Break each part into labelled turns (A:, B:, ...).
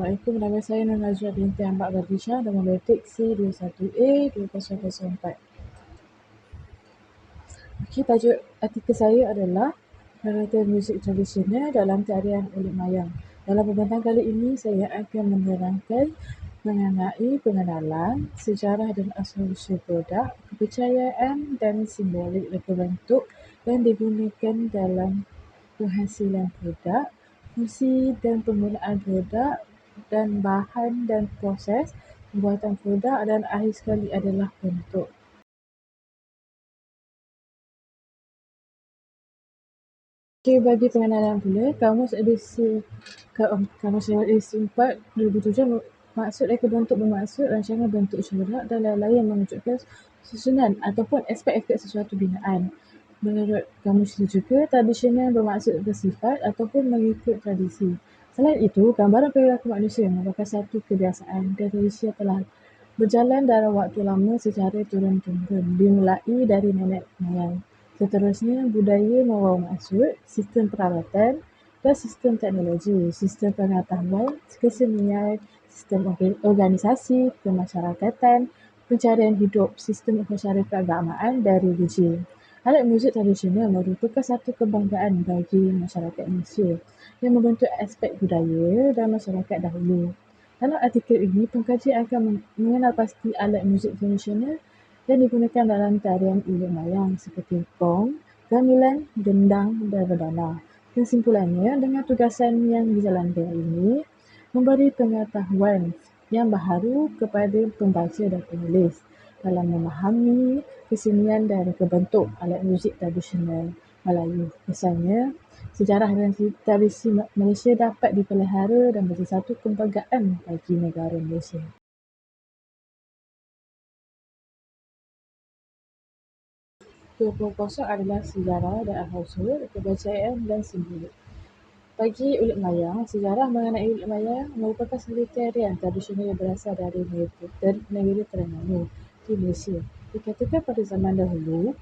A: Assalamualaikum, nama saya Nur Najwa binti Ambak Bardisha, nombor metik C21A2004. Okey, tajuk artikel saya adalah peralatan muzik tradisional dalam tarian Ulik Mayang. Dalam pembentang kali ini, saya akan menerangkan mengenai pengenalan, sejarah dan asal-usul produk, kepercayaan dan simbolik reka bentuk yang digunakan dalam penghasilan produk, fungsi dan penggunaan produk dan bahan dan proses pembuatan produk, dan akhir sekali adalah bentuk. Okey, bagi pengenalan pula, Kamus edisi 4 2007 maksud reka bentuk bermaksud rancangan bentuk corak dan lain-lain yang menunjukkan susunan ataupun aspek-aspek sesuatu binaan. Menurut kamus itu juga, tradisional bermaksud bersifat ataupun mengikut tradisi. Selain itu, gambaran perilaku manusia merupakan satu kebiasaan dan tradisi yang telah berjalan dalam waktu lama secara turun-temurun, dimulai dari nenek moyang. Seterusnya, budaya membawa maksud, sistem peralatan dan sistem teknologi, sistem pengetahuan, kesenian, sistem organisasi, kemasyarakatan, pencarian hidup, sistem upacara keagamaan dan religi. Alat muzik tradisional merupakan satu kebanggaan bagi masyarakat Malaysia yang membentuk aspek budaya dan masyarakat dahulu. Dalam artikel ini, pengkaji akan mengenal pasti alat muzik tradisional yang digunakan dalam tarian Ulik Mayang seperti gong, gamelan, gendang dan bedana. Kesimpulannya, dengan tugasan yang dijalankan ini, memberi pengetahuan yang baharu kepada pembaca dan penulis dalam memahami kesenian dan reka bentuk alat muzik tradisional Melayu. Kesannya, sejarah dan tradisi Malaysia dapat dipelihara dan menjadi satu kebanggaan bagi negara Malaysia. Kosong adalah sejarah dan asal-usul, kepercayaan dan simbolik. Bagi Ulik Mayang, sejarah mengenai Ulik Mayang merupakan satu tarian tradisional yang berasal dari negeri Terengganu di Malaysia. Dikatakan pada zaman dahulu,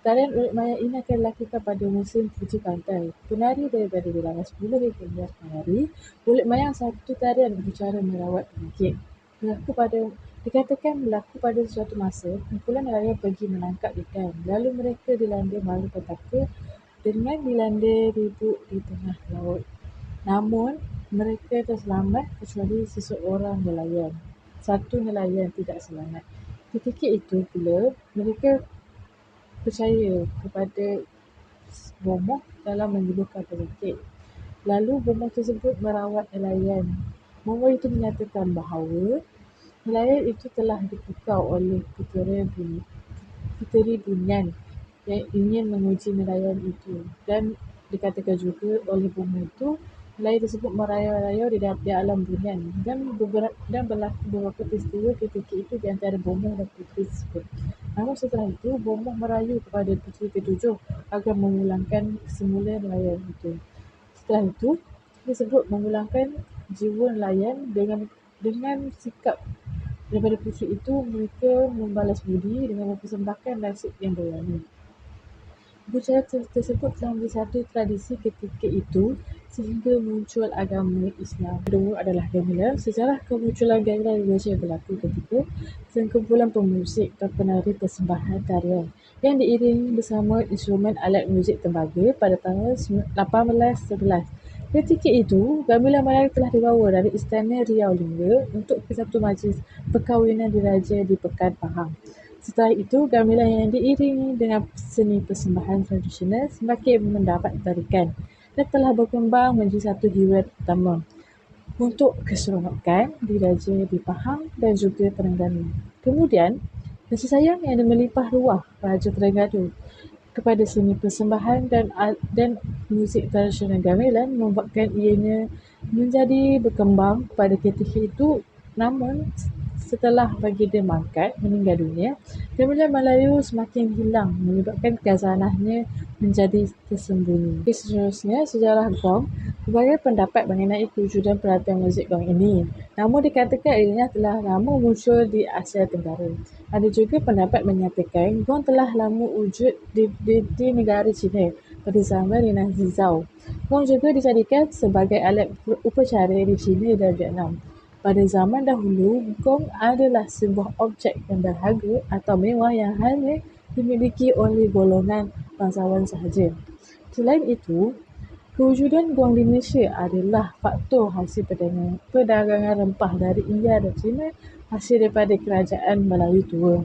A: tarian Ulik Mayang ini akan dilakukan pada musim puja pantai. Penari daripada bilangan 10 hingga 11 penari, Ulik Mayang satu tarian bercara merawat penyakit. Dikatakan berlaku pada suatu masa, kumpulan nelayan pergi menangkap ikan. Lalu mereka dilanda malapetaka dengan dilanda ribut di tengah laut. Namun, mereka terselamat kecuali seseorang nelayan. Satu nelayan tidak selamat. Ketika itu pula, mereka percaya kepada bomoh dalam menyembuhkan penyakit. Lalu bomoh tersebut merawat nelayan. Bomoh itu menyatakan bahawa nelayan itu telah dipukau oleh puteri Bunyan yang ingin menguji nelayan itu, dan dikatakan juga oleh bomoh itu nelayan tersebut merayau-rayau di alam Bunyan, dan berlaku beberapa peristiwa ketika itu di antara bomoh dan puteri tersebut. Namun setelah itu, bomoh merayu kepada puteri ketujuh agar memulangkan semula nelayan itu. Setelah itu, tersebut memulangkan jiwa nelayan dengan sikap daripada puteri itu, mereka membalas budi dengan mempersembahkan nasib yang berwarna. Upacara tersebut telah menjadi satu tradisi ketika itu sehingga muncul agama Islam. Kedua adalah gamelan. Sejarah kemunculan gamelan di Malaysia berlaku ketika sekumpulan pemuzik dan penari persembahan tarian yang diiringi bersama instrumen alat muzik tembaga pada tahun 1811. Ketika itu, gamelan Melayu telah dibawa dari Istana Riau Lingga untuk ke satu majlis perkahwinan diraja di Pekan Pahang. Setelah itu, gamelan yang diiringi dengan seni persembahan tradisional semakin mendapat tarikan dan telah berkembang menjadi satu hiburan utama untuk keseronokan diraja di Pahang dan juga Terengganu. Kemudian, kasih sayang yang melimpah ruah Raja Terengganu kepada seni persembahan dan muzik tradisional gamelan membuatkan ianya menjadi berkembang pada ketika itu. Namun, setelah baginda mangkat meninggal dunia, gamelan Melayu semakin hilang menyebabkan khazanahnya menjadi tersembunyi. Seterusnya, sejarah gong. Berbagai pendapat mengenai kewujudan peralatan muzik gong ini. Namun dikatakan ianya telah lama muncul di Asia Tenggara. Ada juga pendapat menyatakan gong telah lama wujud di negara China pada zaman dinasti Zhou. Gong juga dijadikan sebagai alat upacara di China dan Vietnam. Pada zaman dahulu, gong adalah sebuah objek yang berharga atau mewah yang hanya dimiliki oleh golongan bangsawan sahaja. Selain itu, kewujudan gong di Malaysia adalah faktor hasil perdagangan rempah dari India dan China hasil daripada kerajaan Melayu tua.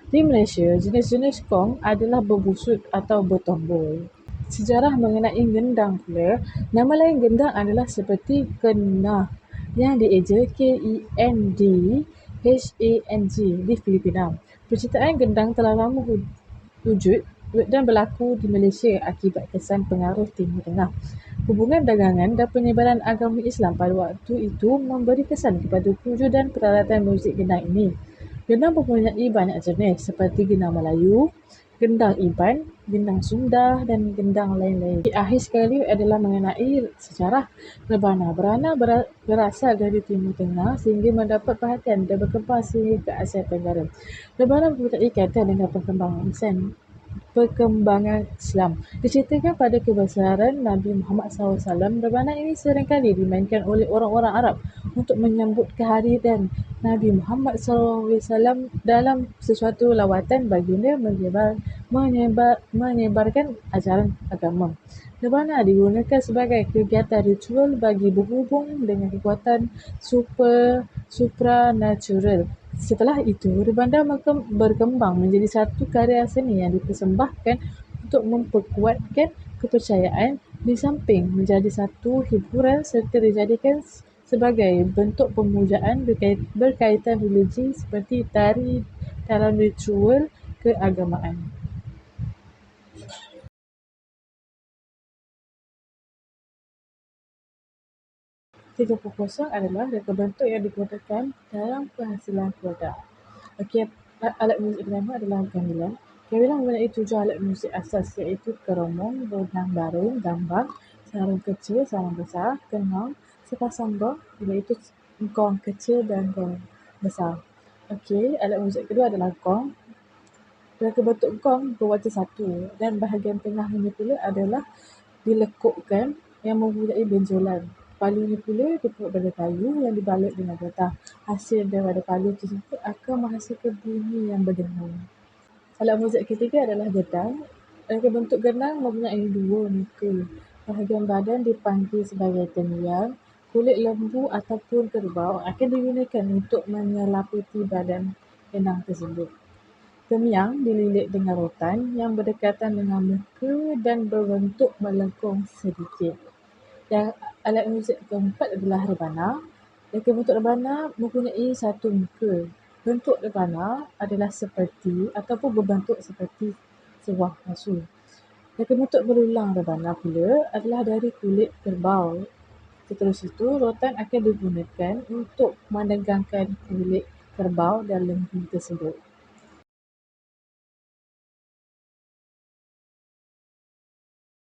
A: Di Malaysia, jenis-jenis gong adalah berbusut atau bertombol. Sejarah mengenai gendang pula, nama lain gendang adalah seperti kenah yang dieja KENDHANG di Filipina. Penciptaan gendang telah lama wujud dan berlaku di Malaysia akibat kesan pengaruh Timur Tengah. Hubungan dagangan dan penyebaran agama Islam pada waktu itu memberi kesan kepada kewujudan peralatan muzik gendang ini. Gendang mempunyai banyak jenis seperti gendang Melayu, gendang Iban, gendang Sunda dan gendang lain-lain. Di akhir sekali adalah mengenai sejarah rebana. Berasal dari Timur Tengah sehingga mendapat perhatian dan berkembang sehingga ke Asia Tenggara. Rebana mempunyai kaitan dengan perkembangan Islam. Diceritakan pada kebesaran Nabi Muhammad SAW, rebana ini seringkali dimainkan oleh orang-orang Arab untuk menyambut kehadiran Nabi Muhammad SAW dalam sesuatu lawatan baginda menyebarkan ajaran agama. Rebana digunakan sebagai kegiatan ritual bagi berhubung dengan kekuatan supranatural. Setelah itu, rebana berkembang menjadi satu karya seni yang dipersembahkan untuk memperkuatkan kepercayaan di samping menjadi satu hiburan serta dijadikan sebagai bentuk pemujaan berkaitan religi seperti tari dalam ritual keagamaan. 30% adalah reka bentuk yang digunakan dalam penghasilan produk. Okey, alat muzik pertama adalah gamelan. Gamelan mempunyai 7 alat muzik asas iaitu keromong, benang barung, gambang, sarung kecil, sarung besar, kenang, sepasang gong iaitu gong kecil dan gong besar. Okey, alat muzik kedua adalah gong. Reka bentuk gong berwajah satu dan bahagian tengahnya pula adalah dilekukkan yang mempunyai benjolan. Palunya pula dibuat dari kayu yang dibalut dengan getah. Hasil daripada palu tersebut akan menghasilkan bunyi yang berdengung. Alat muzik ketiga adalah gedang. Reka bentuk gedang mempunyai 2 muka. Bahagian badan dipanggil sebagai temiang. Kulit lembu ataupun kerbau akan digunakan untuk menyelaputi badan gedang tersebut. Temiang dililit dengan rotan yang berdekatan dengan muka dan berbentuk melengkung sedikit. Dan alat muzik keempat adalah rebana. Reka bentuk rebana mempunyai satu muka. Bentuk rebana adalah seperti ataupun berbentuk seperti sebuah pasu. Reka bentuk berulang rebana pula adalah dari kulit kerbau. Seterus itu, rotan akan digunakan untuk menegangkan kulit kerbau dan lembu tersebut.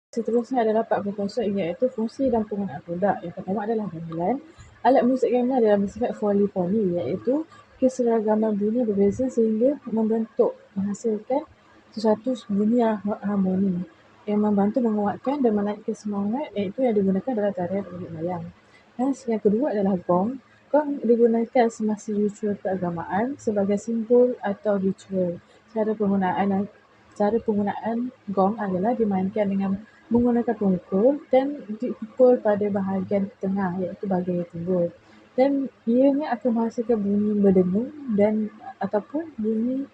A: Seterusnya adalah 40% iaitu fungsi dan penggunaan produk. Yang pertama adalah gamelan. Alat muzik gamelan adalah bersifat polyphony iaitu keseragaman bunyi berbeza sehingga menghasilkan sesuatu bunyi yang harmoni yang membantu menguatkan dan menaikkan semangat iaitu yang digunakan dalam tarian ulit mayang. Dan yang kedua adalah gong. Gong digunakan semasa ritual keagamaan sebagai simbol atau ritual. Cara penggunaan gong adalah dimainkan dengan menggunakan pemukul dan dipukul pada bahagian tengah iaitu bahagian timbul. Dan ianya akan menghasilkan bunyi berdengung dan ataupun bunyi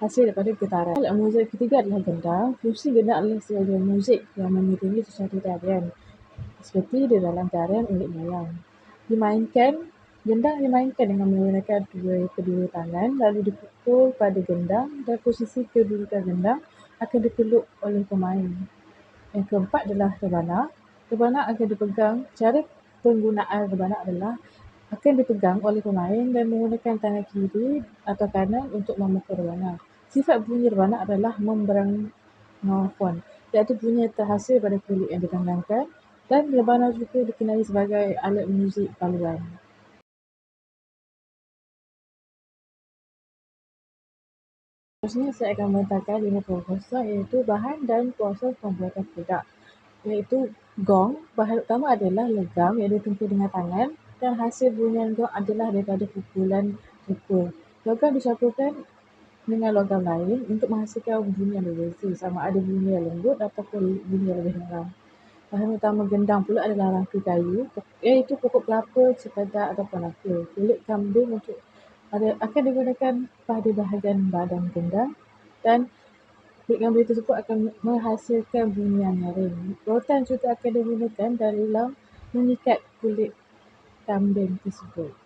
A: hasil daripada getaran. Alat muzik ketiga adalah gendang. Fungsi gendang adalah sebagai muzik yang mengiringi sesuatu tarian seperti di dalam tarian ulit mayang. Gendang dimainkan dengan menggunakan kedua tangan lalu dipukul pada gendang dan posisi kedudukan gendang akan dipeluk oleh pemain. Yang keempat adalah rebana. Rebana akan dipegang. Cara penggunaan rebana adalah akan dipegang oleh pemain dan menggunakan tangan kiri atau kanan untuk memukul rebana. Sifat bunyi rebana adalah membrangofon, iaitu bunyi yang terhasil pada kulit yang ditendangkan, dan rebana juga dikenali sebagai alat muzik paluan. Seterusnya saya akan membentangkan 50% iaitu bahan dan proses pembuatan produk. iaitu gong. Bahan utama adalah logam yang ditempa dengan tangan dan hasil bunyian gong adalah daripada pukulan tepa. Logam dicampurkan dengan logam lain untuk menghasilkan bunyi yang berbeza, sama ada bunyi yang lembut ataupun bunyi yang lebih dalam. Bahan utama gendang pula adalah rangka kayu, iaitu pokok kelapa, cempedak ataupun nangka. Kulit kambing akan digunakan pada bahagian badan gendang dan kulit kambing tersebut akan menghasilkan bunyi yang nyaring. Rotan juga akan digunakan dalam mengikat kulit kambing tersebut.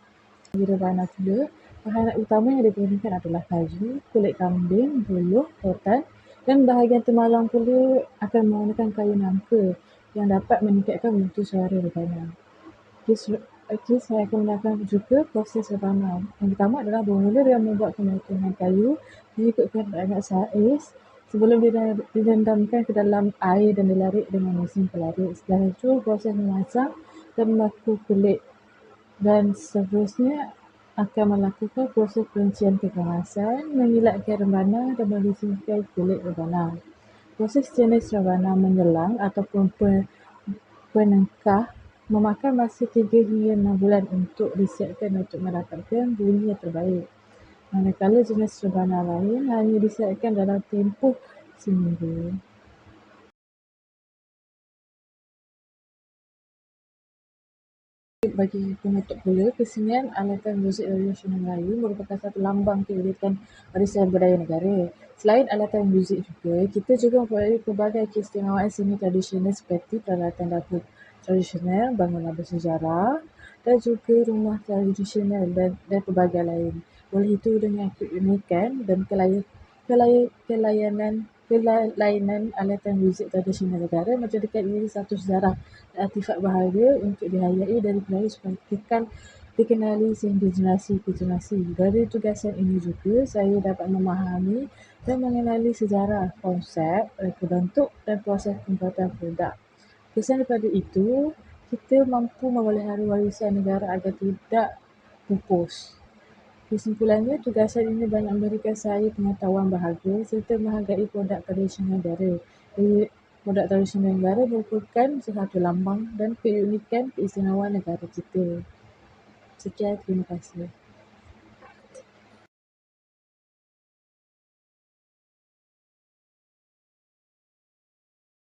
A: Bagi rebana pula, bahan utama yang digunakan adalah kayu, kulit kambing, buluh, rotan dan bahagian termalang pula akan menggunakan kayu nangka yang dapat meningkatkan mutu suara rebana. Okey, saya akan menerangkan juga proses rebana. Yang pertama adalah bermula dengan membuat pemotongan kayu mengikutkan banyak saiz sebelum direndamkan ke dalam air dan dilarik dengan mesin pelarik. Setelah itu, proses memasang dan memaku kulit dan seterusnya akan melakukan proses perincian kegemasan, mengilatkan rebana dan membersihkan kulit rebana. Proses jenis rebana menyelang ataupun penengkah memakan masa 3 hingga 6 bulan untuk disiapkan untuk mendapatkan bunyi yang terbaik. Manakala jenis rebana lain hanya disiapkan dalam tempoh seminggu. Bagi penutup pula, kesenian alatan muzik tradisional Melayu merupakan satu lambang keuletan warisan budaya negara. Selain alatan muzik juga, kita juga mempunyai pelbagai keistimewaan seni tradisional seperti peralatan dapur tradisional, bangunan bersejarah dan juga rumah tradisional dan pelbagai lain. Oleh itu, dengan keunikan dan kelainan alatan muzik tradisional negara menjadikan ini satu sejarah dan artifak berharga untuk dihayati dari budaya supaya kekal dikenali sehingga generasi ke generasi. Dari tugasan ini juga, saya dapat memahami dan mengenali sejarah, konsep, reka bentuk dan proses pembuatan produk. Kesan daripada itu, kita mampu memelihara warisan negara agar tidak pupus. Kesimpulannya, tugasan ini banyak memberikan saya pengetahuan berharga serta menghargai produk tradisional negara. Produk tradisional negara merupakan satu lambang dan keunikan keistimewaan negara kita. Sekian, terima kasih.